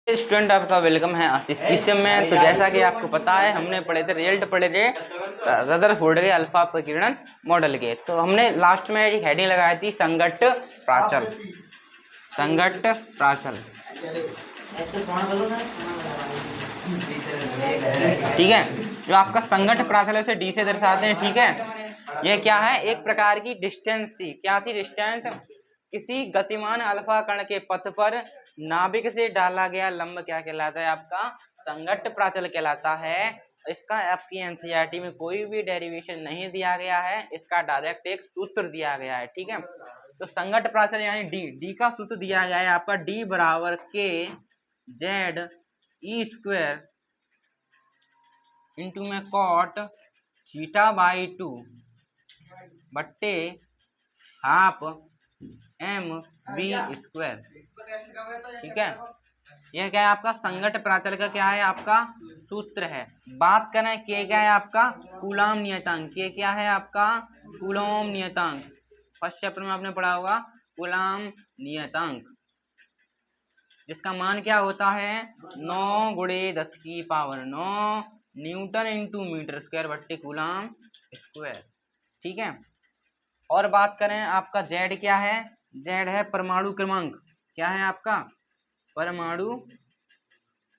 Student आपका welcome है आशीष इस समय। तो जैसा कि आपको पता है हमने रिजल्ट पढ़े थे रदरफोर्ड के अल्फा प्रकीर्णन मॉडल के। तो हमने लास्ट में एक हेडिंग लगाई थी संघट्ट प्राचल। संघट्ट प्राचल, ठीक है। जो आपका संघट्ट प्राचल है उसे डी से दर्शाते हैं, ठीक है। यह क्या है, एक प्रकार की डिस्टेंस थी। क्या थी डिस्टेंस? किसी गतिमान अल्फा कण के पथ पर नाभिक से डाला गया लंब क्या कहलाता है? आपका संघट्ट प्राचल कहलाता है। इसका आपकी एनसीईआरटी में कोई भी डेरिवेशन नहीं दिया गया है, इसका डायरेक्ट एक सूत्र दिया गया है, ठीक है। तो संघट्ट प्राचल यानी डी का सूत्र दिया गया है आपका डी बराबर k Z e square into में कॉट थीटा बाई 2 बट्टे हाफ एम वी स्क्वायर, ठीक है। यह क्या है आपका संघट्ट प्राचल का क्या है आपका सूत्र है। बात करें के क्या है आपका कूलॉम नियतांक। के क्या है आपका कूलॉम नियतांक। फर्स्ट चैप्टर में आपने पढ़ा होगा कूलॉम नियतांक, जिसका मान क्या होता है 9 गुणे 10 की power 9 newton into metre square बट्टे कूलॉम स्क्वायर, ठीक है। और बात करें आपका जेड क्या है, जेड है परमाणु क्रमांक। क्या है आपका परमाणु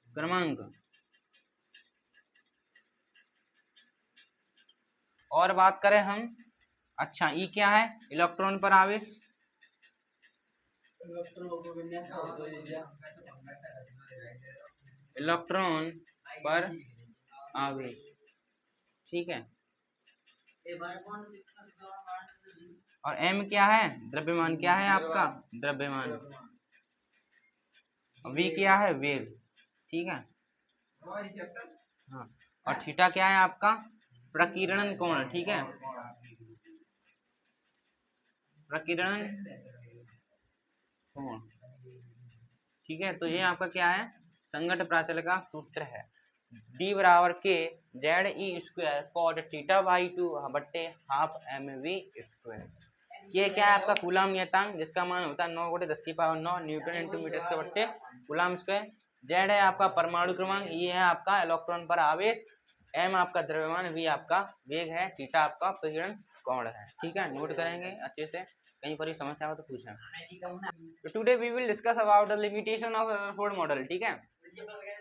क्रमांक। और बात करें हम, अच्छा ई क्या है इलेक्ट्रॉन पर आवेश। इलेक्ट्रॉन पर आवेश, ठीक है। और एम क्या है द्रव्यमान। क्या है आपका द्रव्यमान। वी क्या है वेग, ठीक है। हाँ, और थीटा क्या है आपका प्रकीर्णन कोण, ठीक है। प्रकीर्णन कोण, ठीक है। तो ये आपका क्या है संघट्ट प्राचल का सूत्र है डी बराबर k Z e square cot theta by 2 बट्टे हाफ एम वी स्क्वायर। ये क्या है आपका कूलॉम नियतांक, जिसका मान होता है 9 गुणे 10 की पावर 9 न्यूटन इंटू मीटर के बट्टे कूलॉम स्क्वायर। जेड है आपका परमाणु क्रमांक, ये है आपका इलेक्ट्रॉन पर आवेश, एम आपका द्रव्यमान, वी आपका वेग है, थीटा आपका प्रकीर्णन कोण है, ठीक है। नोट करेंगे अच्छे से, कहीं पर समस्या हो तो पूछें। तो today we will discuss about the limitation of Rutherford model, ठीक है।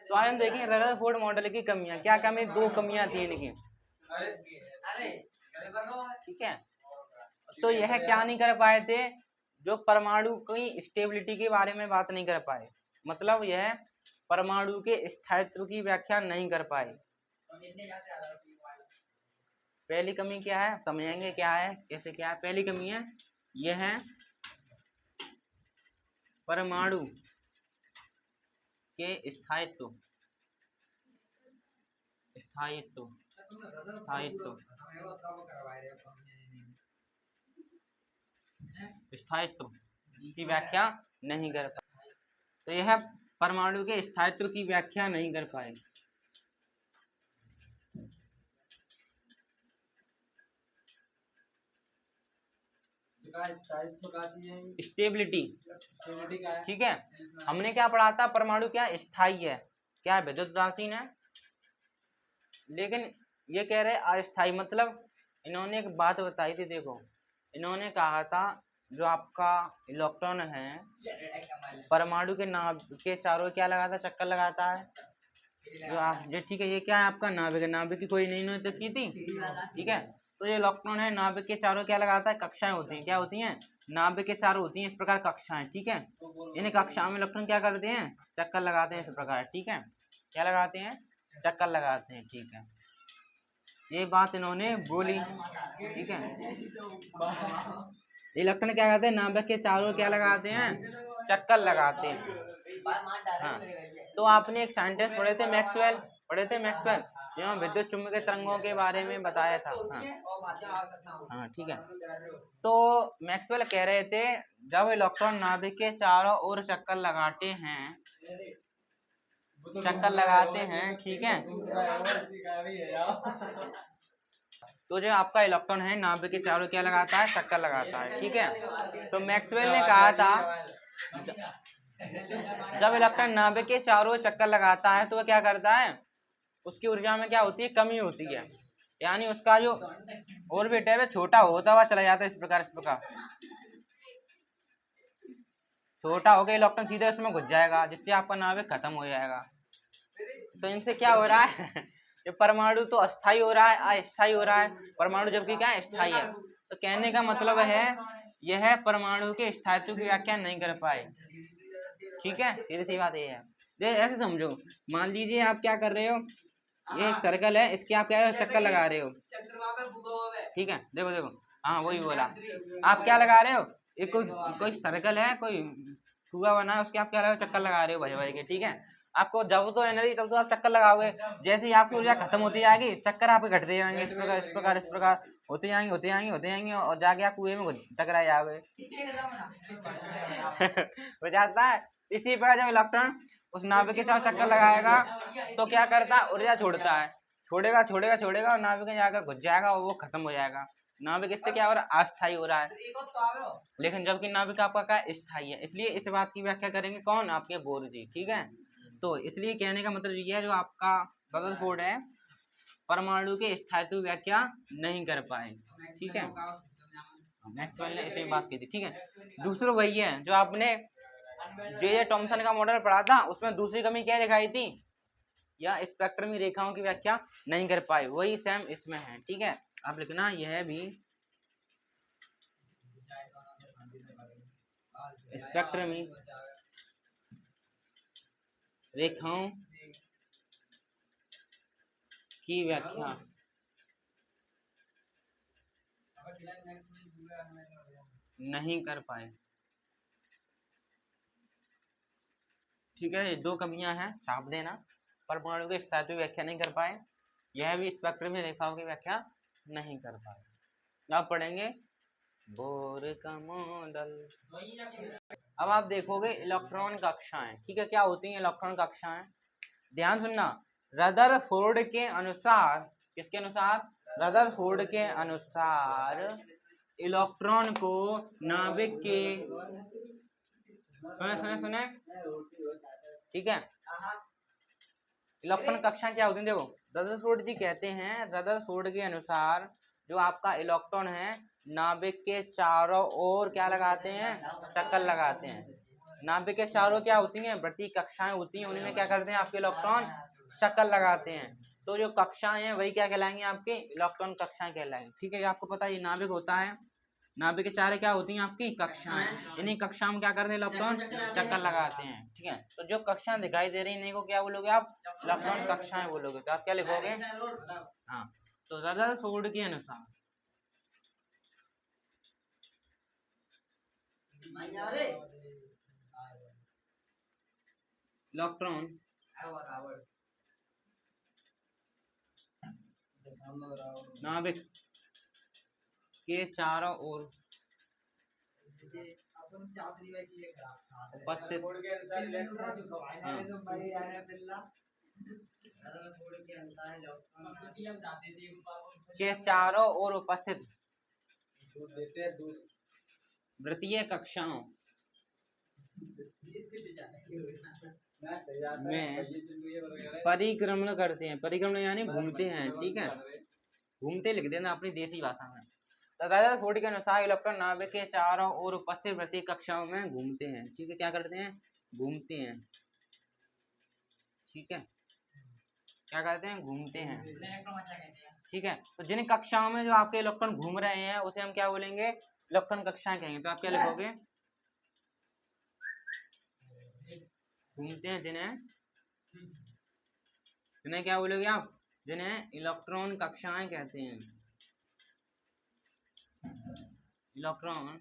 तो आज हम देखेंगे रदरफोर्ड मॉडल की कमियां। क्या कमी? 2 कमियां थी इनकी, ठीक है। तो यह क्या नहीं कर पाए थे, जो परमाणु की स्टेबिलिटी के बारे में बात नहीं कर पाए, मतलब यह परमाणु के स्थायित्व की व्याख्या नहीं कर पाए। पहली कमी क्या है समझेंगे, क्या है कैसे क्या है। पहली कमी है यह है परमाणु के स्थायित्व की व्याख्या नहीं कर पाए। तो यह परमाणु के स्थायित्व की व्याख्या नहीं कर पाए। स्टेबिलिटी, ठीक है। हमने क्या पढ़ा था परमाणु क्या स्थायी है, क्या विद्युत उदासीन है, लेकिन ये कह रहे अस्थाई। मतलब इन्होंने एक बात बताई थी, देखो इन्होंने कहा था जो आपका इलेक्ट्रॉन है परमाणु के नाभ के चारों क्या लगाता है चक्कर लगाता है, जो आप ये, ठीक है। ये क्या है आपका नाभिक, नाभिक की कोई नहीं तो की थी, ठीक है। तो ये इलेक्ट्रॉन है नाभिक के चारों क्या लगाता है कक्षाएं होती हैं। क्या होती हैं? नाभिक के चारों होती हैं इस प्रकार कक्षाएं, ठीक है। इन कक्षाओं में इलेक्ट्रॉन क्या करते हैं चक्कर लगाते हैं इस प्रकार, ठीक है। क्या लगाते हैं चक्कर लगाते हैं, ठीक है। ये बात इन्होंने बोली, ठीक है। इलेक्ट्रॉन क्या करते हैं नाभिक के चारों क्या लगाते हैं चक्कर लगाते हैं, हाँ। तो आपने एक साइंटिस्ट पढ़े थे मैक्सवेल जिन्होंने विद्युत चुम्बकीय तरंगों के बारे में बताया था, हाँ ठीक है। तो मैक्सवेल कह रहे थे जब इलेक्ट्रॉन नाभिक के चारों ओर चक्कर लगाते हैं, ठीक है। तो जो आपका इलेक्ट्रॉन है नाभिक के चारों क्या लगाता है चक्कर लगाता है, ठीक है। तो मैक्सवेल ने कहा था जब इलेक्ट्रॉन नाभिक के चारों ओर चक्कर लगाता है तो वह क्या करता है, उसकी ऊर्जा में क्या होती है, कमी होती है, यानी उसका जो ऑर्बिट है वह छोटा होता हुआ चला जाता है। इस प्रकार छोटा हो गया इलेक्ट्रॉन सीधे उसमें घुस जाएगा, जिससे आपका नाभिक खत्म हो जाएगा। तो इनसे क्या हो रहा है ये परमाणु तो अस्थाई हो रहा है, अस्थाई हो रहा है, परमाणु जबकि क्या है, स्थायी है। तो कहने का मतलब है यह परमाणु के स्थायित्व की व्याख्या नहीं कर पाए। ठीक है, सीधी सी बात ये है। ऐसे समझो, मान लीजिए आप क्या कर रहे हो, ये एक सर्कल है, इसके आप क्या चक्कर लगा रहे हो। ठीक है, देखो देखो, हाँ वही बोला, आप क्या लगा रहे हो, एक कोई सर्कल है, कोई कुआ बना है, उसके आप क्या चक्कर लगा रहे हो भाई भाई के। ठीक है, आपको जब तो एनर्जी तब तो आप चक्कर लगाओगे, जैसे ही आपकी ऊर्जा खत्म होती जाएगी चक्कर आपके घटते जाएंगे, इस प्रकार होते जाएंगे और जाके आप कुएं में टकरा जाओगे। हो जाता है। इसी प्रकार जब इलेक्ट्रॉन उस नाभिक के साथ चक्कर लगाएगा तो क्या करता है, ऊर्जा छोड़ता है, छोड़ेगा और नाभिक में जाकर घुस जाएगा और वो खत्म हो जाएगा। नाभिक इससे क्या हो रहा है, अस्थायी हो रहा है, लेकिन जबकि नाभिक आपका क्या स्थायी है। इसलिए इस बात की व्याख्या करेंगे कौन, आपके बोर जी। ठीक है, तो इसलिए कहने का मतलब ये है, जो आपका रदरफोर्ड है परमाणु के स्थायित्व की व्याख्या नहीं कर पाए। ठीक है, मैक्सवेल ने इसी बात की थी। ठीक है, दूसरा वही है जो आपने जे टॉमसन का मॉडल पढ़ा था, उसमें दूसरी कमी क्या दिखाई थी, या स्पेक्ट्रमी रेखाओं की व्याख्या नहीं कर पाए, वही सेम इसमें है। ठीक है, आप लिखना यह भी स्पेक्ट्रमी रेखाओं की व्याख्या नहीं कर पाए। ठीक है, ये दो कमियां हैं, छाप देना। परमाणु के स्थायित्व की व्याख्या नहीं कर पाए, यह भी स्पेक्ट्रमी रेखाओं की व्याख्या नहीं कर पाए। अब पढ़ेंगे बोर का मॉडल। अब आप देखोगे इलेक्ट्रॉन कक्षाएं। ठीक है, क्या होती हैं इलेक्ट्रॉन कक्षाएं, ध्यान सुनना। रदरफोर्ड के अनुसार, किसके अनुसार, रदरफोर्ड के अनुसार इलेक्ट्रॉन को नाभिक के, सुने, ठीक है, इलेक्ट्रॉन कक्षाएं क्या होती हैं, देखो रदरफोर्ड जी कहते हैं, रदरफोर्ड के अनुसार जो आपका इलेक्ट्रॉन है नाभिक के चारों ओर क्या लगाते हैं, चक्कर लगाते हैं। नाभिक के चारों क्या होती हैं, वृत्तीय कक्षाएं होती हैं, उनमें क्या करते हैं आपके इलेक्ट्रॉन चक्कर लगाते हैं। तो जो कक्षाएं हैं वही क्या कहलाएंगे, आपके इलेक्ट्रॉन कक्षाएं कहलाएंगे। ठीक है, आपको पता है ये नाभिक होता है, नाभिक के चारे क्या होती हैं आपकी कक्षाएं, इन्हीं कक्षाओं में क्या करते हैं, इलेक्ट्रॉन चक्कर लगाते हैं। ठीक है, तो जो कक्षाएं दिखाई दे रही हैं इन्हीं को क्या बोलोगे आप, इलेक्ट्रॉन कक्षाएं बोलोगे। तो आप क्या लिखोगे, हाँ, तो रदरफोर्ड के अनुसार इलेक्ट्रॉन नाभिक के चारों ओर उपस्थित के चारों ओर उपस्थित वृत्तीय कक्षाओं में परिक्रमण करते हैं, परिक्रमण यानी घूमते हैं। ठीक है, घूमते लिख देना अपनी देसी भाषा में। रदरफोर्ड के अनुसार इलेक्ट्रॉन नाभिक के चारों ओर उपस्थित वृत्तीय कक्षाओं में घूमते हैं। ठीक है, क्या करते हैं, घूमते हैं। ठीक है, क्या करते हैं, घूमते हैं। ठीक है, तो जिन कक्षाओं में जो आपके इलेक्ट्रॉन घूम रहे हैं उसे हम क्या बोलेंगे, इलेक्ट्रॉन कक्षाएं कहेंगे। तो आप क्या लिखोगे, घूमते हैं जिन्हें क्या बोलोगे आप, जिन्हें इलेक्ट्रॉन कक्षाएं कहते हैं। इलेक्ट्रॉन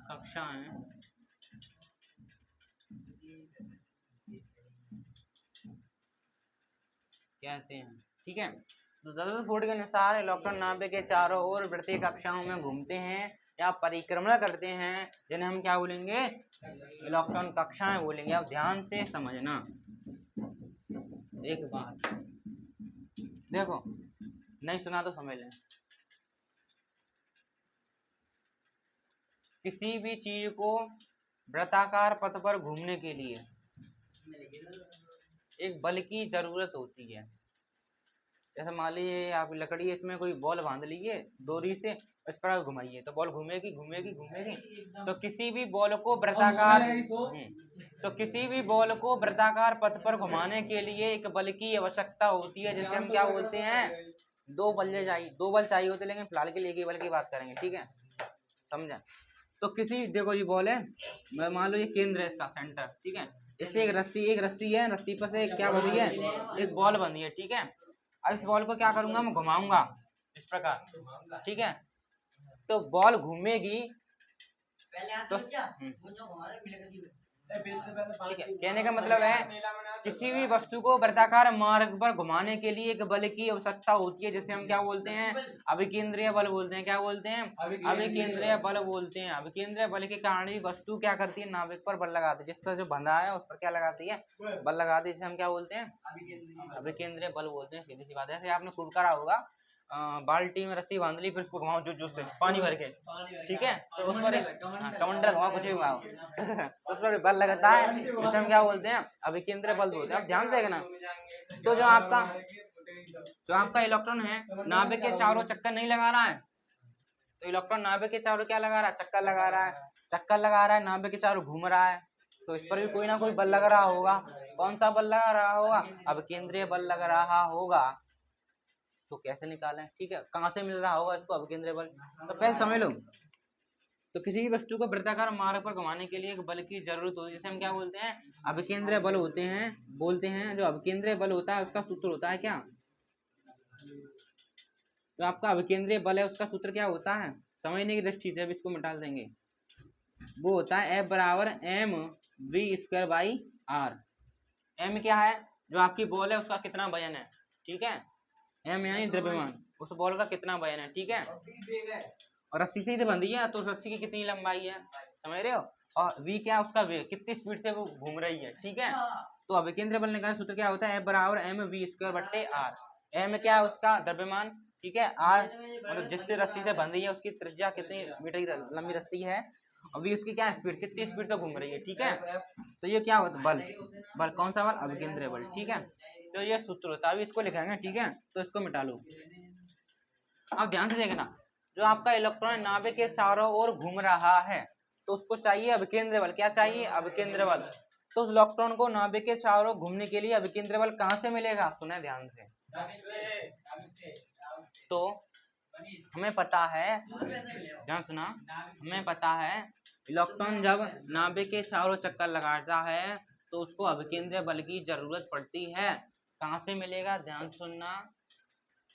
कक्षाएं कहते हैं। ठीक है, तो रदरफोर्ड के अनुसार इलेक्ट्रॉन नाभिक के चारों ओर वृत्तीय कक्षाओं में घूमते हैं या परिक्रमण करते हैं, जिन्हें हम क्या बोलेंगे, इलेक्ट्रॉन कक्षाएं बोलेंगे। आप ध्यान से समझना एक बात, देखो नहीं सुना तो समझ लें। किसी भी चीज को वृत्ताकार पथ पर घूमने के लिए एक बल की जरूरत होती है। जैसे मान लीजिए आप लकड़ी है, इसमें कोई बॉल बांध लीजिए डोरी से, इस पर घुमाइए तो बॉल घूमेगी घूमेगी घूमेगी। तो किसी भी बॉल को वृत्ताकार तो किसी भी बॉल को वृत्ताकार पथ पर घुमाने के लिए एक बल की आवश्यकता होती है, जिसे हम क्या बोलते हैं, दो बल चाहिए होते, लेकिन फिलहाल के लिए एक ही बल की बात करेंगे, ठीक है, समझा। तो किसी, देखो ये बॉल है, मैं मान लो ये केंद्र है इसका सेंटर, ठीक है, इससे एक रस्सी है, रस्सी पर से क्या बंधी है, एक बॉल बंधी है, ठीक है। अब इस बॉल को क्या करूंगा, मैं घुमाऊंगा इस प्रकार, ठीक है, तो बॉल घूमेगी। तो ठीक है, कहने का मतलब है किसी भी वस्तु को वृत्ताकार मार्ग पर घुमाने के लिए एक बल की आवश्यकता होती है, जिसे हम क्या बोलते हैं, अभिकेंद्रीय बल बोलते हैं। क्या बोलते हैं, अभिकेंद्रीय बल बोलते हैं। अभिकेंद्रीय बल के कारण ही वस्तु क्या करती है, नाविक पर बल लगाती है, जिसका जो बंधा है उस पर क्या लगाती है, बल लगाती है, जिसे हम क्या बोलते हैं, अभिकेंद्रीय बल बोलते हैं। सीधी सी बात है, ऐसे आपने खूब करा होगा, बाल्टी में रस्सी बांध ली, फिर उसको घुमाओ जो से पानी भर के, ठीक है, तो उस पर कमंडल घुमाओ, कुछ भी घुमाओ उस पर बल लगता है, जिसे हम क्या बोलते हैं, अभिकेंद्रीय बल बोलते हैं। अब ध्यान से देखना, तो जो आपका इलेक्ट्रॉन है नाभिक के चारों चक्कर नहीं लगा रहा है, तो इलेक्ट्रॉन नाभिक के चारों क्या लगा रहा है, चक्कर लगा रहा है, नाभिक के चारों घूम रहा है, तो इस पर भी कोई ना कोई बल लग रहा होगा। कौन सा बल लगा रहा होगा, अभिकेंद्रीय बल लग रहा होगा। तो कैसे निकालें, ठीक है, कहाँ से मिल रहा होगा इसको, अभिकेंद्रीय बल, तो पहले समझ लो। तो किसी भी वस्तु को वृत्ताकार मार्ग पर घुमाने के लिए एक बल की जरूरत होती है, जिसे हम क्या बोलते हैं, अभिकेंद्रीय बल बोलते हैं। जो अभिकेंद्रीय बल होता है उसका सूत्र होता है क्या, जो आपका अभिकेंद्रीय बल है उसका सूत्र क्या होता है, समझने की दृष्टि से अब इसको मिटा देंगे, वो होता है F बराबर mv²/r। एम क्या है, जो आपकी बॉल है उसका कितना वजन है, ठीक है, एम यानी द्रव्यमान, उस बॉल का कितना वजन है, ठीक है, और रस्सी से ही तो बंधी है, तो रस्सी की कितनी लंबाई है, समझ रहे हो, और v क्या, उसका वेग, कितनी स्पीड से वो घूम रही है, ठीक है। तो अभिकेंद्रीय बल निकालने का सूत्र क्या होता है, F बराबर mv²/r। एम क्या है, उसका द्रव्यमान, ठीक है, r मतलब जिससे रस्सी से बंधी है उसकी त्रिज्या कितनी मीटर की लंबी रस्सी है, और v उसकी क्या स्पीड, कितनी स्पीड से घूम रही है, ठीक है। तो ये क्या होता है, बल कौन सा बल, अभिकेंद्रीय बल, ठीक है। तो ये सूत्र होता है, अभी इसको लिखेंगे, ठीक है, तो इसको मिटा लो। अब ध्यान से देखना, जो आपका इलेक्ट्रॉन नाभिक के चारों ओर घूम रहा है, तो उसको चाहिए अभिकेंद्रीय बल, क्या चाहिए, अभिकेंद्रीय बल। तो उस इलेक्ट्रॉन को नाभिक के चारों घूमने के लिए अभिकेंद्रीय बल कहाँ से मिलेगा, सुने ध्यान से। तो हमें पता है, ध्यान सुना, हमें पता है इलेक्ट्रॉन जब नाभिक के चारों चक्कर लगाता है तो उसको अभिकेंद्रीय बल की जरूरत पड़ती है। कहाँ से मिलेगा, ध्यान सुनना,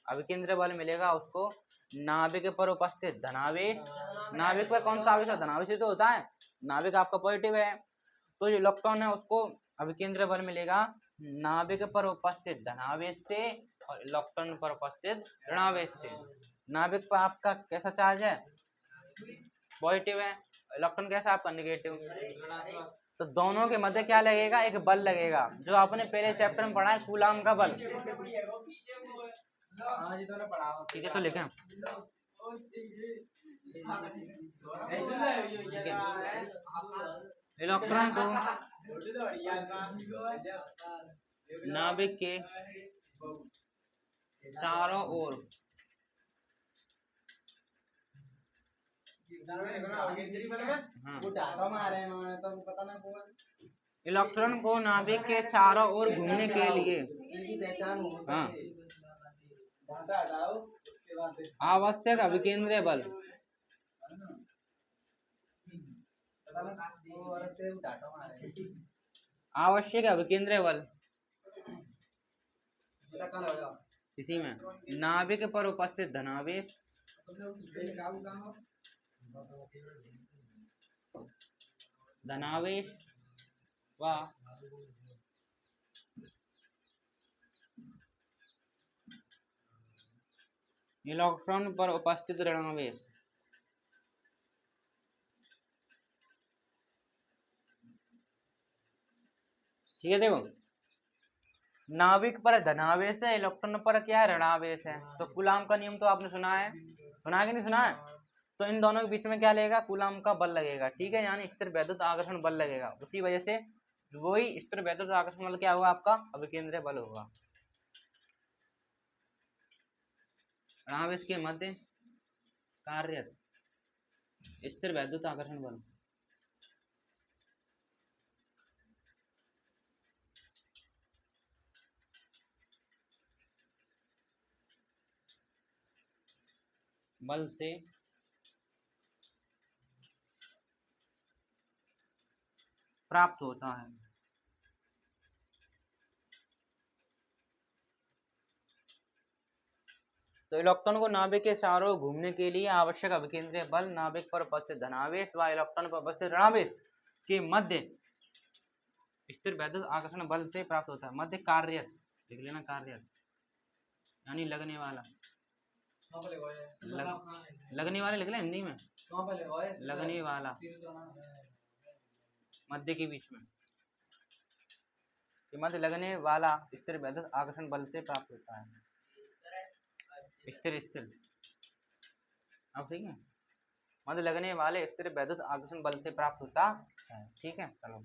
अभिकेंद्रीय बल मिलेगा उसको नाभिक पर उपस्थित धनावेश, नाभिक पर कौन सा आवेश है, धनावेश तो होता है, नाभिक आपका पॉजिटिव है, तो जो इलेक्ट्रॉन है उसको अभिकेंद्रीय बल मिलेगा नाभिक पर उपस्थित धनावेश से और इलेक्ट्रॉन पर उपस्थित ऋणावेश से। नाभिक पर आपका कैसा चार्ज है, पॉजिटिव है, इलेक्ट्रॉन कैसा आपका नेगेटिव, तो दोनों के मध्य क्या लगेगा, एक बल लगेगा, जो आपने पहले चैप्टर में पढ़ा है, कूलाम का बल, ठीक है। तो लिखें, इलेक्ट्रॉन को नाभिक के चारों ओर इलेक्ट्रॉन को नाभिक के चारों ओर घूमने के लिए आवश्यक अभिकेंद्रीय बल इसी में नाभिक पर उपस्थित धनावेश व इलेक्ट्रॉन पर उपस्थित ऋणावेश, ठीक है। देखो नाभिक पर धनावेश है, इलेक्ट्रॉन पर क्या है, ऋणावेश है, तो कूलाम का नियम तो आपने सुना है कि नहीं सुना है, तो इन दोनों के बीच में क्या लगेगा, कूलम का बल लगेगा, ठीक है, यानी स्थिर वैद्युत आकर्षण बल लगेगा। उसी वजह से वही स्थिर वैद्युत आकर्षण बल क्या होगा, आपका अभिकेंद्रीय बल होगा। आवेश के मध्य कार्यरत स्थिर वैद्युत आकर्षण बल। बल से प्राप्त होता है। तो इलेक्ट्रॉन को नाभिक के चारों ओर घूमने के लिए आवश्यक अभिकेंद्रीय बल नाभिक पर उपस्थित धनावेश व इलेक्ट्रॉन पर उपस्थित ऋणावेश के मध्य स्थिर वैद्युत आकर्षण बल से प्राप्त होता है। मध्य कार्यरत लिख लेना, कार्यरत यानी लगने वाला, लगने वाले लिख ले हिंदी में, लगने वाला, मध्य के बीच में, मध्य लगने वाला स्थिर वैद्युत आकर्षण बल से प्राप्त होता है। स्थिर स्थिर अब ठीक है, मध्य लगने वाले स्थिर वैद्युत आकर्षण बल से प्राप्त होता है, ठीक है। चलो,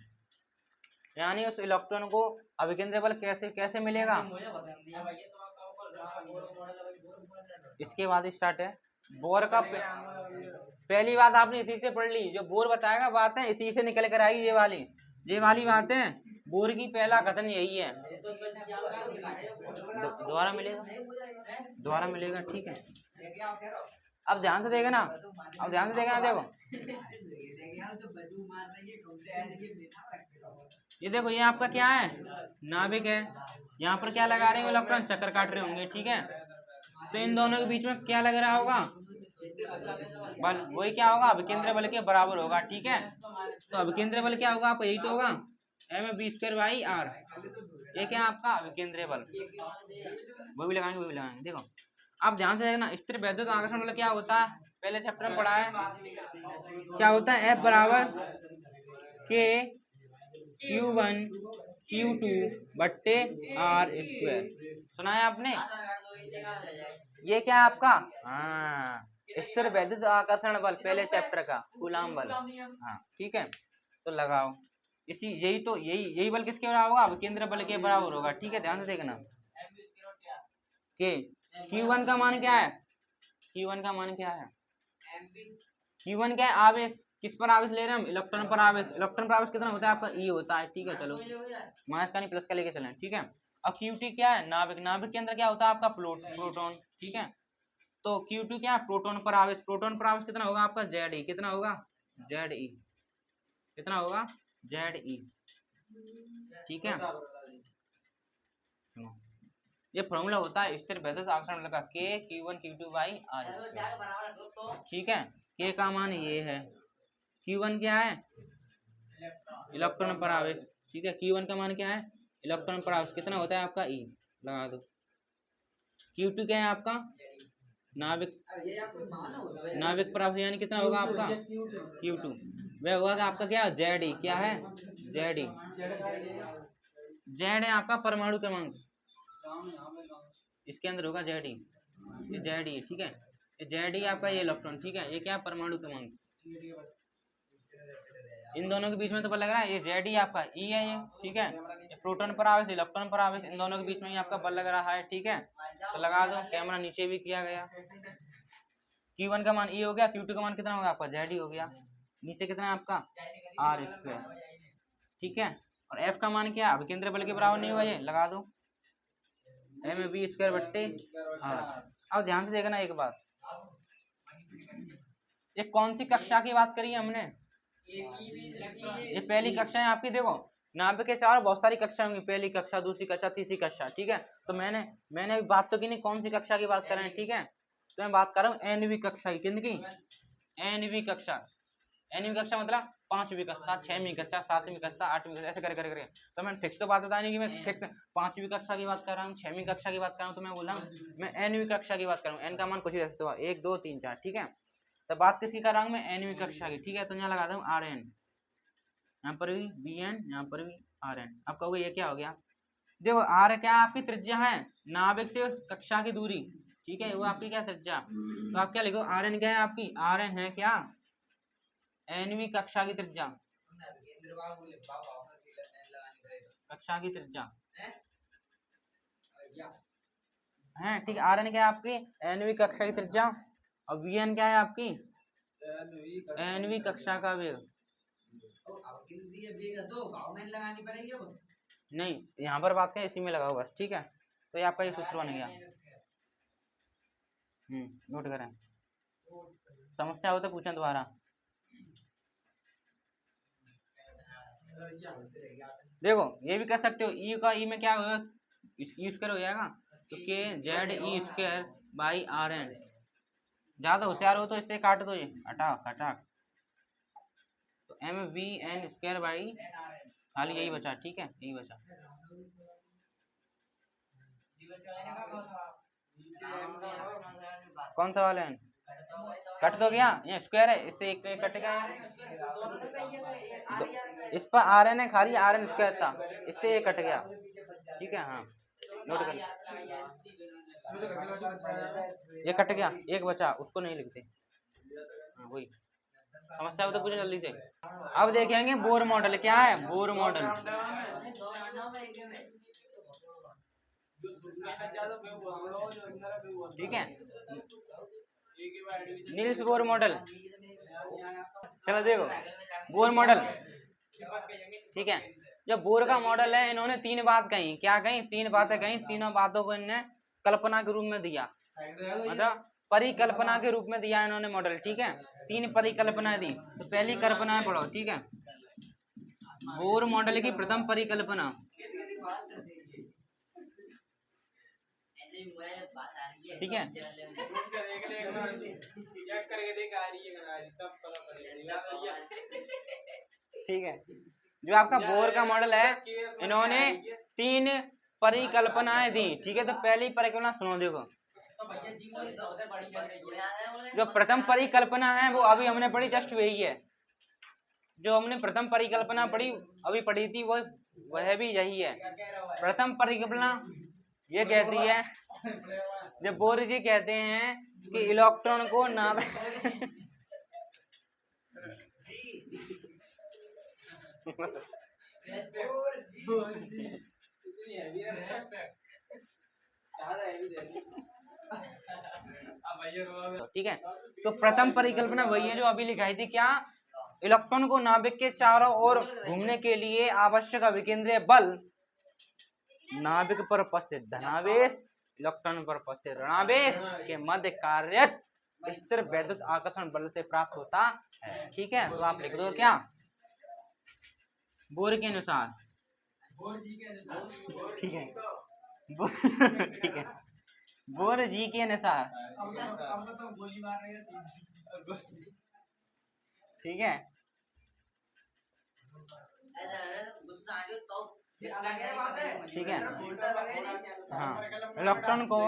यानी उस इलेक्ट्रॉन को अभिकेंद्रीय बल कैसे मिलेगा, इसके बाद स्टार्ट है बोर का। पहली बात आपने इसी से पढ़ ली, जो बोर बताएगा बातें इसी से निकल कर आएगी, ये वाली बातें, बोर की पहला कथन यही है। दोबारा मिलेगा, दोबारा मिलेगा, ठीक है। अब ध्यान से देखना, अब ध्यान से देखना, देखो ये देखो, ये आपका क्या है, नाभिक है, यहाँ पर क्या लगा रहे हैं इलेक्ट्रॉन, चक्कर काट रहे होंगे, ठीक है। तो इन दोनों के बीच में क्या लग रहा होगा, बल, वही क्या होगा, अभिकेंद्रीय बल के बराबर होगा, ठीक है। तो अभिकेंद्रीय बल क्या होगा आपका, यही तो होगा, m/v²/r, ये क्या आपका अभिकेंद्रीय बल, वो भी लगाएंगे, देखो आप ध्यान से देखना। स्थिर वैद्युत आकर्षण बल क्या होता है, पहले चैप्टर में पढ़ा है, क्या होता है, F बराबर K Q1 Q2 बट्टे r², सुना है आपने, ये क्या आपका, हाँ, स्थिर वैद्युत आकर्षण बल, पहले चैप्टर का कूलम बल, हाँ ठीक है। तो लगाओ, यही बल किसके बराबर होगा, अभिकेंद्रीय बल के बराबर होगा, ठीक है। ध्यान से देखना, के Q1 का मान क्या है, Q1 का मान क्या है, Q1 क्या है, आवेश, किस पर आवेश ले रहे हैं हम, इलेक्ट्रॉन पर आवेश। इलेक्ट्रॉन पर आवेश कितना होता है आपका, E होता है, ठीक है। चलो माइनस का नहीं प्लस का लेके चलें, ठीक है। अब Q2 क्या है, नाभिक, नाभिक के अंदर क्या होता है आपका प्रोटॉन, ठीक है। तो Q2 क्या है, प्रोटॉन पर आवेश, प्रोटॉन पर आवेश कितना होगा आपका, Ze, कितना होगा, Ze, कितना होगा, Ze, ठीक है। सुनो, ये फॉर्मूला होता है स्थिर वैद्युत आकर्षण बल का, K Q1 Q2/r², ठीक है। K का मान ये है, Q1 क्या है, इलेक्ट्रॉन पर आवेश, ठीक है। Q1 का मान क्या है, इलेक्ट्रॉन पर आवेश, कितना होता है आपका E, लगा दो। Q2 क्या है आपका, नाभिक, नाभिक पर आवेश, यानी कितना होगा आपका Q2, वह होगा आपका क्या, Ze, क्या है, Ze, Z है आपका परमाणु क्रमांक, इसके अंदर होगा Ze, ये Ze, ठीक है। ये Ze आपका ये इलेक्ट्रॉन, ठीक है, ये क्या परमाणु क्रमांक, इन दोनों के बीच में तो बल लग रहा है, ये Ze आपका E है ये, ठीक है। ये प्रोटॉन पर आवेश, इलेक्ट्रॉन पर आवेश, इन दोनों के बीच में ही आपका बल लग रहा है, ठीक है। तो लगा दो, कैमरा नीचे भी किया गया। Q1 का मान E हो गया, Q2 का मान कितना होगा आपका, Ze हो गया, नीचे कितना है आपका r², ठीक है। और F का मान क्या, अभिकेंद्रीय बल के बराबर नहीं होगा, ये लगा दो, m/v² बट्टे r। अब ध्यान से देखना एक बात, ये कौन सी कक्षा की बात करी है हमने, ये पहली कक्षा है आपकी। देखो नाभिक के चार बहुत सारी कक्षा होंगी, पहली कक्षा, दूसरी कक्षा, तीसरी कक्षा, ठीक है। तो मैंने अभी बात तो की नहीं, कौन सी कक्षा की बात कर रहे हैं, ठीक है। तो मैं बात कर रहा हूँ nवीं कक्षा की, कितनी, nवीं कक्षा, nवीं कक्षा मतलब 5वीं कक्षा, 6वीं कक्षा, 7वीं कक्षा, 8वीं कक्षा, ऐसे करके। तो मैं फिक्स तो बात बता नहीं कि मैं फिक्स 5वीं कक्षा की बात कर रहा हूँ, 6वीं कक्षा की बात कर रहा हूँ, तो मैं बोल रहा हूँ मैं nवीं कक्षा की बात कर रहा हूँ। n का मान कुछ ही रखते हो, 1 2 3 4, ठीक है। तो बात किसकी कर रहा हूँ मैं, nवीं कक्षा की, ठीक है। तो यहाँ लगाता हूँ Rn, यहाँ पर भी Bn, यहाँ पर भी Rn। अब कहोगे ये क्या हो गया, देखो R क्या आपकी त्रिज्या है, नाभिक से उस कक्षा की दूरी, ठीक है, वो आपकी क्या त्रिज्या। तो आप क्या लिखो, आर एन क्या है आपकी, आर एन है क्या, एनवीं कक्षा की त्रिज्या, कक्षा की त्रिज्या है, ठीक है। आर एन क्या है आपकी, एनवीं कक्षा की त्रिज्या, और वी एन क्या है आपकी, एनवीं कक्षा का वेग। नहीं, यहाँ पर बात करें इसी में लगाओ बस, ठीक है। तो ये आपका ये सूत्र बन गया। नोट करें, समस्या हो तो पूछें दोबारा। देखो ये भी कर सकते हो, ई का ई में क्या होगा, ई स्क्वायर हो जाएगा, तो k Z e square by r n. ज्यादा होशियार हो तो इससे काट दो, ये हटा हटा, तो m v n square by, खाली यही बचा, ठीक है, यही बचा। कौन सा वाला है, कट तो गया, ये स्क्वायर है, इससे एक कट गया, इस पर आर एन है, खाली आर एन स्क्वायर था, इससे ये कट गया, ठीक है। हाँ नोट कर, ये कट गया, एक बचा, उसको नहीं लिखते। हाँ वही समस्या हो तो पूछे जल्दी से। अब देखेंगे बोर मॉडल क्या है, बोर मॉडल, ठीक है, नील्स बोर मॉडल। चलो देखो बोर मॉडल, ठीक है। जब बोर का मॉडल है, इन्होंने तीन बात कही, क्या कही, तीन बातें कही, तीनों बातों को इन्होंने कल्पना के रूप में दिया, मतलब परिकल्पना के रूप में दिया इन्होंने मॉडल, ठीक है। तीन परिकल्पना दी, तो पहली कल्पना पढ़ो, ठीक है। बोर मॉडल की प्रथम परिकल्पना, ठीक है, ठीक है। जो आपका बोर का मॉडल है, इन्होंने तीन परिकल्पनाएं दी, ठीक है। तो पहली परिकल्पना सुनो, देखो जो प्रथम परिकल्पना है वो अभी हमने पढ़ी, जस्ट वही है जो हमने प्रथम परिकल्पना पढ़ी, अभी पढ़ी थी, वो वह भी यही है। प्रथम परिकल्पना ये कहती है, जब बोर जी कहते हैं कि इलेक्ट्रॉन को नाभिक ठीक है। तो प्रथम परिकल्पना वही है जो अभी लिखाई थी, क्या, इलेक्ट्रॉन को नाभिक के चारों ओर घूमने के लिए आवश्यक अभिकेंद्रीय बल नाभिक पर उपस्थित धनावेश, इलेक्ट्रॉन पर उपस्थित ऋणावेश के मध्य कार्यरत स्थिर वैद्युत आकर्षण बल से प्राप्त होता है, ठीक है। तो आप लिख दो क्या, बोर के अनुसार, ठीक है, ठीक है, बोर जी के अनुसार, ठीक है, ठीक है। हाँ, इलेक्ट्रॉन को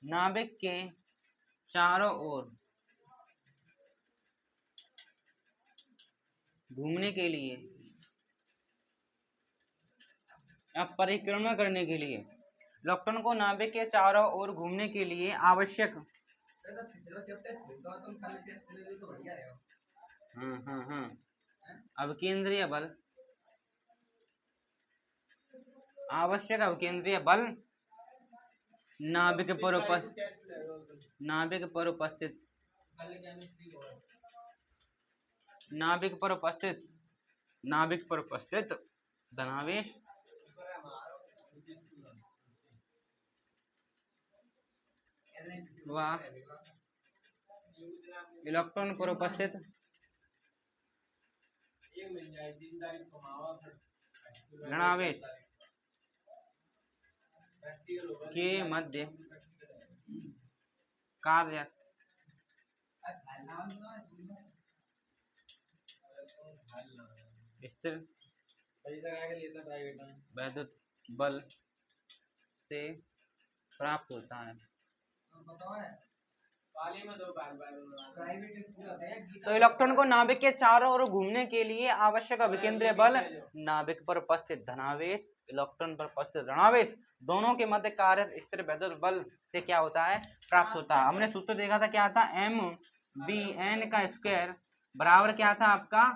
नाभिक के चारों ओर घूमने के लिए, अब परिक्रमा करने के लिए, इलेक्ट्रॉन को नाभिक के चारों ओर घूमने के लिए आवश्यक, अवकेंद्रीय बल, आवश्यक अवकेंद्रीय बल नाभिक पर उपस्थित, नाभिक पर उपस्थित, नाभिक पर उपस्थित, नाभिक पर उपस्थित धनावेश व इलेक्ट्रॉन पर उपस्थित ऋणावेश के मध्य कार्य स्थिर वैद्युत बल से प्राप्त होता है, तो इलेक्ट्रॉन को नाभिक के चारों ओर घूमने के लिए आवश्यक अभिकेंद्रीय बल नाभिक पर उपस्थित धनावेश इलेक्ट्रॉन पर उपस्थित ऋणावेश दोनों के मध्य कार्य स्थिर वैद्युत बल से क्या होता है, प्राप्त होता है। हमने सूत्र देखा था, क्या था, एम बी एन का स्क्वायर बराबर क्या था आपका,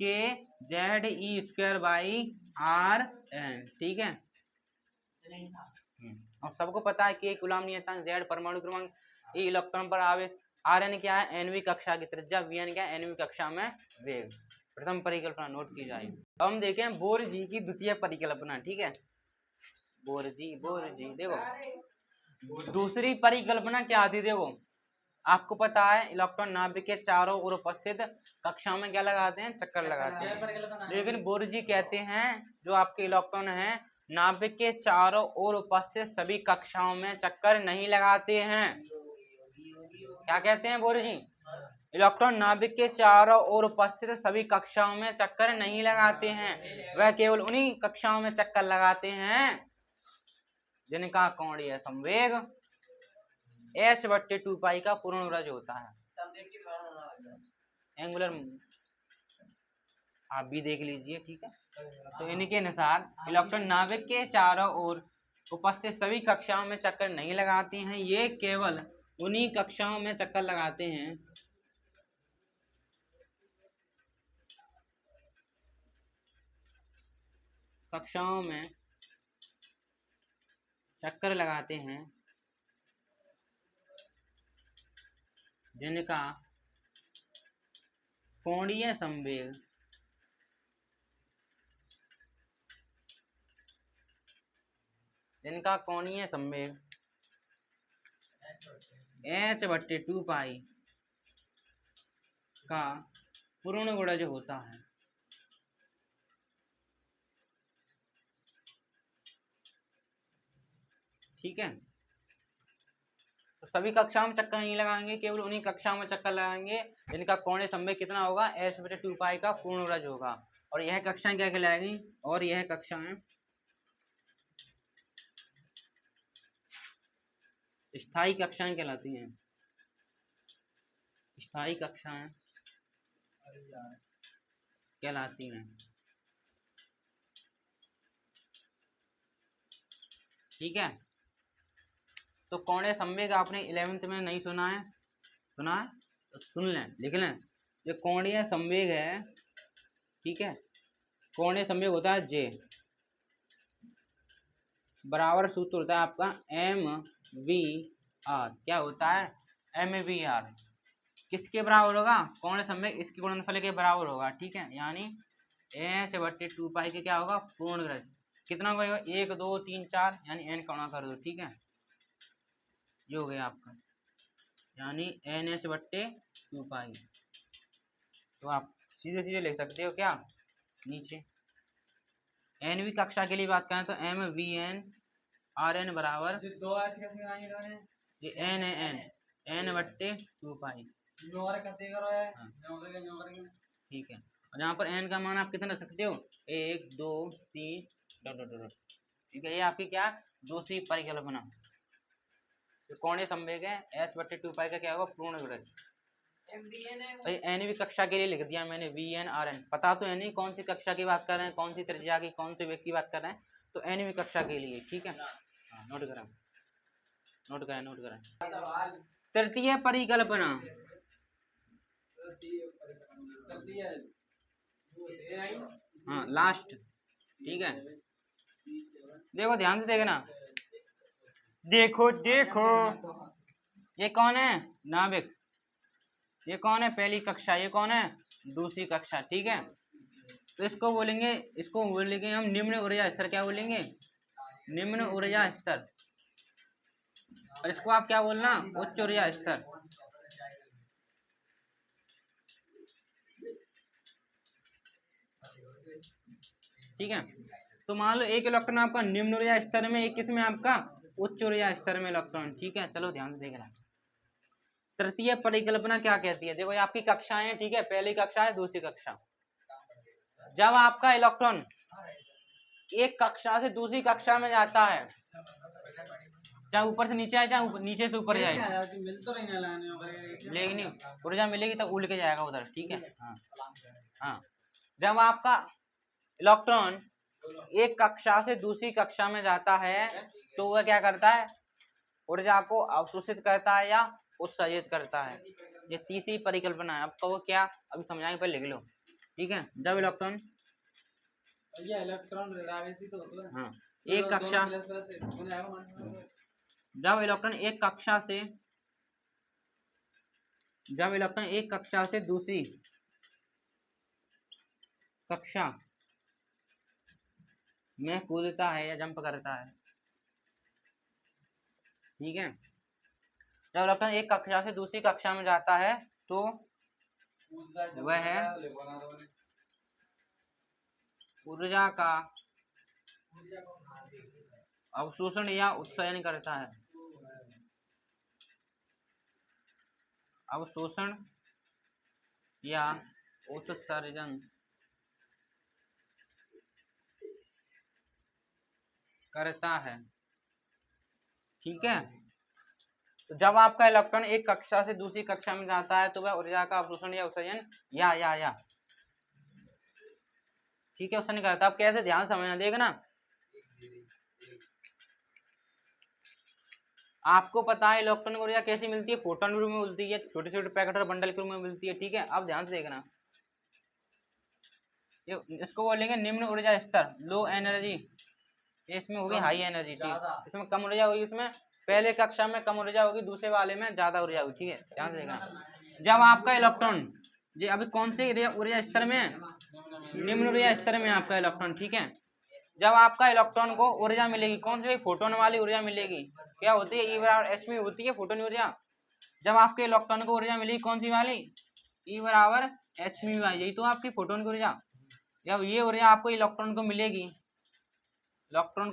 k Z e square by r n. ठीक है, और सबको पता है कि कूलम्ब नियतांक, जेड परमाणु क्रमांक, ई इलेक्ट्रॉन पर आवेश, आर एन क्या है, एनवी कक्षा की त्रिज्या, वी एन क्या है, एनवी कक्षा में वेग। प्रथम परिकल्पना नोट की जाए। अब हम देखें बोर जी की द्वितीय परिकल्पना। ठीक है, बोर जी देखो दूसरी परिकल्पना क्या आती, देखो आपको पता है इलेक्ट्रॉन नाभिक के चारों ओर उपस्थित कक्षाओं में क्या लगाते हैं, चक्कर लगाते हैं। लेकिन बोर जी कहते हैं जो आपके इलेक्ट्रॉन है नाभिक के चारों ओर उपस्थित सभी कक्षाओं में चक्कर नहीं लगाते हैं। क्या कहते हैं बोर जी, इलेक्ट्रॉन नाभिक के चारों ओर उपस्थित सभी कक्षाओं में चक्कर नहीं लगाते हैं, वह केवल उन्हीं कक्षाओं में चक्कर लगाते हैं जिनका कोणीय संवेग h/2 पाई का पूर्ण वर्ग होता है। एंगुलर आप भी देख लीजिए। ठीक है, तो इनके अनुसार इलेक्ट्रॉन नाभिक के चारों ओर उपस्थित सभी कक्षाओं में चक्कर नहीं लगाते हैं, ये केवल उन्हीं कक्षाओं में चक्कर लगाते हैं जिनका कोणीय संवेग h/2 पाई का पूर्ण गुणज होता है। ठीक है, तो सभी कक्षाओं में चक्कर नहीं लगाएंगे, केवल उन्हीं कक्षाओं में चक्कर लगाएंगे जिनका कोणीय संवेग कितना होगा, h/2 पाई का पूर्ण वर्ग होगा। और यह कक्षाएं क्या कहलाएगी, और यह कक्षाएं स्थायी कक्षाएं कहलाती हैं। स्थायी कक्षाएं कहलाती हैं। ठीक है, तो कोणीय संवेग आपने 11th में नहीं सुना है तो सुन लें, लिख लें। जो कोणीय संवेग है, ठीक है, कोणीय संवेग होता है जे बराबर सूत्र होता है आपका एम वी आर। क्या होता है, एम वी आर किसके बराबर होगा, कोणीय संवेग इसके गुणनफल के बराबर होगा। ठीक है, यानी h/2 पाई के क्या होगा, पूर्ण ग्रज कितना होगा, 1 2 3 4 यानी n का गुणा कर दो। ठीक है, ये हो गया आपका, यानी NH/2 पाई। तो आप सीधे सीधे लिख सकते हो क्या, नीचे एनवी कक्षा के लिए बात करें तो m v n r n बराबर n/2 पाई। ठीक है, और यहाँ पर n का मान आप कितना रख सकते हो, 1 2 3 ठीक है, ये आपकी क्या दूसरी परिकल्पना। तो कोणीय संवेग है h/2 पाई का क्या होगा, पूर्ण ग्रज। एनवी कक्षा के लिए लिख दिया मैंने वी एन आर एन, पता तो है नहीं कौन सी कक्षा की बात कर रहे हैं, कौन सी त्रिज्या की, कौन से वेग की बात कर रहे हैं, तो एनवी कक्षा के लिए। ठीक है, नोट करें। तृतीय परिकल्पना, हाँ लास्ट। ठीक है, देखो ध्यान से देखना, देखो ये कौन है, नाभिक, ये कौन है, पहली कक्षा, ये कौन है, दूसरी कक्षा। ठीक है, तो इसको बोलेंगे हम निम्न ऊर्जा स्तर। क्या बोलेंगे, निम्न ऊर्जा स्तर। और इसको आप क्या बोलना, उच्च ऊर्जा स्तर। ठीक है, तो मान लो एक इलेक्ट्रॉन आपका निम्न ऊर्जा स्तर में, एक किसमें आपका उच्च ऊर्जा स्तर में इलेक्ट्रॉन। ठीक है, चलो ध्यान से देखना। तृतीय परिकल्पना क्या कहती है, देखो ये आपकी कक्षाएं हैं। ठीक है, पहली कक्षा है, दूसरी कक्षा। जब आपका इलेक्ट्रॉन एक कक्षा से दूसरी कक्षा में जाता है, चाहे ऊपर से नीचे आए चाहे नीचे से ऊपर जाए, मिल तो नहीं लेकिन ऊर्जा मिलेगी तब उड़ के जाएगा उधर, ठीक है। हाँ हाँ, जब आपका इलेक्ट्रॉन एक कक्षा से दूसरी कक्षा में जाता है तो वह क्या करता है, ऊर्जा को अवशोषित करता है या उत्सर्जित करता है। ये तीसरी परिकल्पना है। आपको वो क्या अभी समझाएंगे, पहले लिख लो, ठीक है। जब इलेक्ट्रॉन हाँ एक कक्षा, जब इलेक्ट्रॉन एक कक्षा से दूसरी कक्षा में कूदता है या जंप करता है, ठीक है। जब इलेक्ट्रॉन एक कक्षा से दूसरी कक्षा में जाता है तो वह ऊर्जा का अवशोषण या उत्सर्जन करता है, अवशोषण या उत्सर्जन करता है, ठीक है। तो जब आपका इलेक्ट्रॉन एक कक्षा से दूसरी कक्षा में जाता है तो वह ऊर्जा का अवशोषण या उत्सर्जन या ठीक है उत्सर्जन करता है। अब कैसे, ध्यान समझना, देखना। आपको पता है इलेक्ट्रॉन को ऊर्जा कैसी मिलती है, फोटोन के रूप में मिलती है, छोटे छोटे पैकेट और बंडल के रूप में मिलती है, ठीक है। अब ध्यान से देखना, इसको बोलेंगे निम्न ऊर्जा स्तर, लो एनर्जी। इसमें होगी हाई एनर्जी, ठीक। इसमें कम ऊर्जा होगी, इसमें पहले कक्षा में कम ऊर्जा होगी, दूसरे वाले में ज्यादा ऊर्जा होगी, ठीक है। ध्यान से देखना, जब आपका इलेक्ट्रॉन जी अभी कौन से ऊर्जा स्तर में, निम्न ऊर्जा स्तर में आपका इलेक्ट्रॉन, ठीक है। जब आपका इलेक्ट्रॉन को ऊर्जा मिलेगी कौन सी, फोटोन वाली ऊर्जा मिलेगी, क्या होती है, E/h होती है फोटोन ऊर्जा। जब आपके इलेक्ट्रॉन को ऊर्जा मिलेगी कौन सी वाली, E/h, यही तो आपकी फोटोन की ऊर्जा। जब ये ऊर्जा आपको इलेक्ट्रॉन को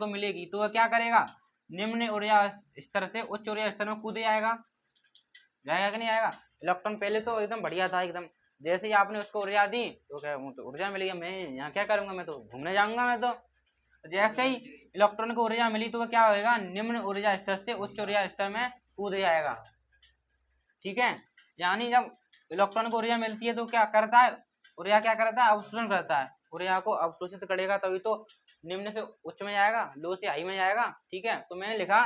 मिलेगी, तो वह क्या करेगा, निम्न ऊर्जा स्तर से उच्च ऊर्जा स्तर में कूद जाएगा कि नहीं आएगा। इलेक्ट्रॉन पहले तो एकदम बढ़िया था, एकदम जैसे ही आपने उसको ऊर्जा दी तो क्या, तो ऊर्जा मिलेगी, मैं यहाँ क्या करूंगा, मैं तो घूमने जाऊंगा। मैं तो जैसे ही इलेक्ट्रॉन को ऊर्जा मिली तो वह क्या होगा, निम्न ऊर्जा स्तर से उच्च ऊर्जा स्तर में कूद जाएगा, ठीक है। यानी जब इलेक्ट्रॉन को ऊर्जा मिलती है तो क्या करता है, ऊर्जा क्या करता है, अवशोषण करता है, ऊर्जा को अवशोषित करेगा तभी तो निम्न से उच्च में जाएगा, लो से हाई में जाएगा, ठीक है। तो मैंने लिखा,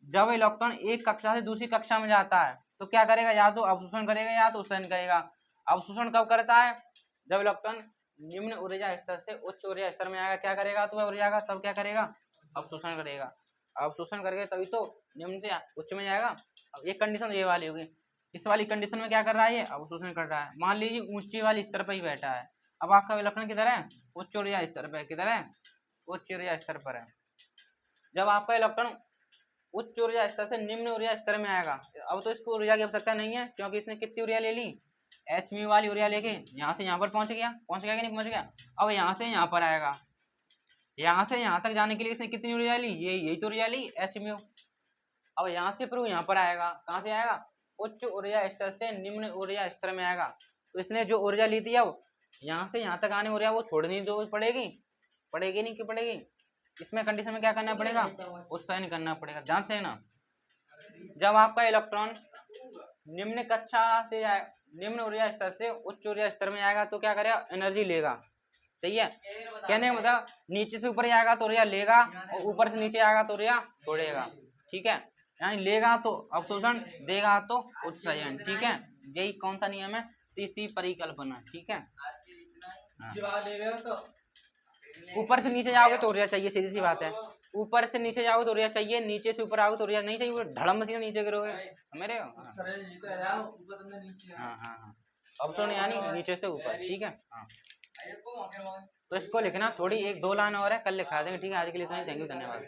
जब इलेक्ट्रॉन एक कक्षा से दूसरी कक्षा में जाता है तो क्या करेगा, या तो अवशोषण करेगा या तो उत्सर्जन करेगा। अवशोषण कब करता है, जब इलेक्ट्रॉन निम्न ऊर्जा स्तर से उच्च ऊर्जा स्तर में आएगा, क्या करेगा, तो वह ऊर्जा का तब क्या करेगा, अवशोषण करेगा। अवशोषण करके तभी तो निम्न से उच्च में जाएगा। अब एक कंडीशन ये वाली होगी, इस वाली कंडीशन में क्या कर रहा है, ये अवशोषण कर रहा है। मान लीजिए ऊंची वाली स्तर पर ही बैठा है, अब आपका इलेक्ट्रॉन किधर है, उच्च ऊर्जा स्तर पर, किधर है, उच्च ऊर्जा स्तर पर है। जब आपका इलेक्ट्रॉन उच्च ऊर्जा स्तर से निम्न ऊर्जा स्तर में आएगा, अब तो इसको ऊर्जा की आवश्यकता नहीं है क्योंकि इसने कितनी ऊर्जा ले ली, h वाली ऊर्जा लेके यहाँ से यहाँ पर पहुंच गया कि नहीं पहुंच गया। अब यहाँ से यहाँ पर आएगा, यहाँ से यहाँ तक जाने के लिए इसने कितनी ऊर्जा ली, यही तो ऊर्जा ली, h। अब यहाँ से फिर यहाँ पर आएगा, कहाँ से आएगा, उच्च ऊर्जा स्तर से निम्न ऊर्जा स्तर में आएगा। तो इसने जो ऊर्जा ली थी अब यहाँ से यहाँ तक आने ऊर्जा वो छोड़नी तो पड़ेगी नहीं कि पड़ेगी। इसमें कंडीशन में क्या करना पड़ेगा, उत्सर्जन करना पड़ेगा। ध्यान से ना, जब आपका इलेक्ट्रॉन निम्न कक्षा से निम्न ऊर्जा स्तर से उच्च ऊर्जा स्तर में आएगा तो क्या करेगा, एनर्जी लेगा, सही है। कहने का मतलब नीचे से ऊपर आएगा तो ऊर्जा लेगा और ऊपर से नीचे आएगा तो ऊर्जा छोड़ेगा, ठीक है। यानी लेगा तो अवशोषण, देगा तो उत्सर्जन, ठीक है। यही कौन सा नियम है, तीसरी परिकल्पना, ठीक है। ऊपर से नीचे जाओगे तो ऊर्जा चाहिए, सीधी सी बात है। ऊपर से नीचे जाओगे तो ऊर्जा चाहिए, नीचे से ऊपर आओगे तो ऊर्जा नहीं चाहिए, धड़म से नीचे गिरोगे, मेरे हाँ अवशोषण यानी नीचे से ऊपर, ठीक है। हाँ तो इसको लिखना थोड़ी, 1-2 लाइन और है, कल लिखा देंगे, ठीक है। आज के लिए इतना ही, थैंक यू, धन्यवाद।